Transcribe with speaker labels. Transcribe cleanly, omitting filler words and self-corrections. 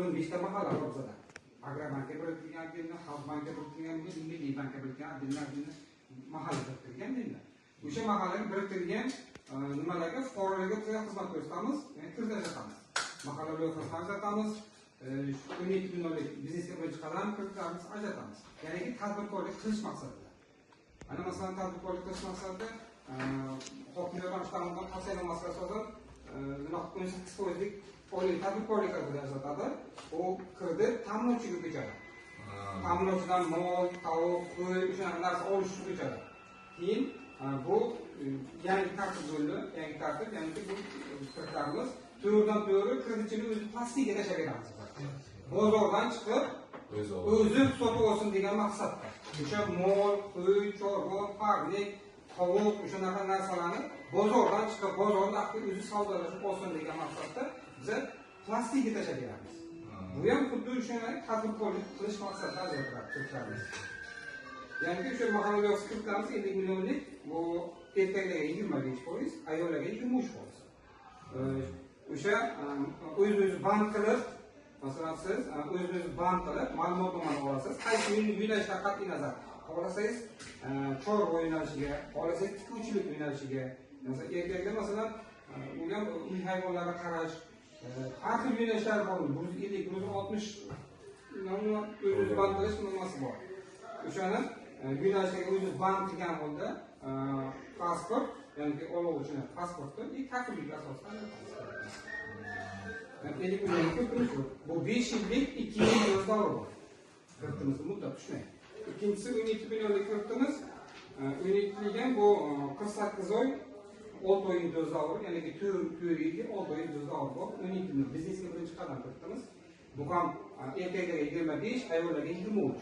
Speaker 1: 15 ta mahalla bor bizada. Agrobankka biriktirgan adilni, Xalq bankka biriktirgan adilni, Milliy bankka biriktirgan adilni mahalla biriktirgan adilni. O'sha mahallaga biriktirgan nimalarga fuqarolarga xizmat ko'rsatamiz, ya'ni kredit ajratamiz. Mahalla loyihasini ajratamiz, 12 millionlik biznesga birinchi qadam kreditlarimizni ajratamiz. Ya'ni tadbirkorlik qilish maqsadida. Ana masalan tadbirkorlik qilish maqsadida hokimiyat tomonidan tavsiyanomasi asosida 18%lik oliy tadbirkorlik krediti ajratadi. U kredit ta'minlovchiga ko'chadi. Ta'minlovchidan mol, tovuq, qo'y, o'sha narsa olish uchun ko'chadi. Keyin bu yangi tartib bo'ldi, yangi tartib, ya'ni bu kreditlarimiz to'g'ridan to'g'ri kreditchini o'zi pastiga tashlab beramiz. Bozordan chiqib o'zi sotib olsin degan maqsadda. O'sha mol, qo'y, chorva, parnik, tovuq, o'sha narsalarni bozordan chiqib, bozorda o'zi savdolashib olsin degan maqsadda biz plastikga tashlab beramiz. Bu ham xuddi o'sha tadbirkorlik qilish maqsadida ajratiladi. Ya'ni o'sha mahalla kreditlarimiz 50 millionlik, bu erkaklarga 25%, ayollarga 23%. O'sha o'z-o'zi band qilib, masalan siz o'z-o'zi band qilib ma'lumotnomani olasiz. Qaysi yo'nalishdan qat'iy nazar xohlasangiz, chorva yo'nalishiga, xohlasangiz tikuvchilik yo'nalishiga, masalan erkaklar masalan u ham uy hayvonlarini qarash, har xil yo'nalishlar bor. 150, 160 o'z-o'zi band qilish nimasi bor. O'shani yo'nalishga o'zi band qilgan holda pasport, ya'ni oluvchini pasportni tartibli asosida bu 5 yillik 2 yil davri bor. Kreditimizni muddat tushmaydi. İkincisi 12 milyonlik kreditimiz, 12'ligen bu 48 oy 6 oy imtiyoz davri, ya'ni 4 yilga 6 oy imtiyoz davri bor. 12 milyon biznesga birinchi qadam kreditimiz. Bu ham erkaklarga 25, ayollarga 23.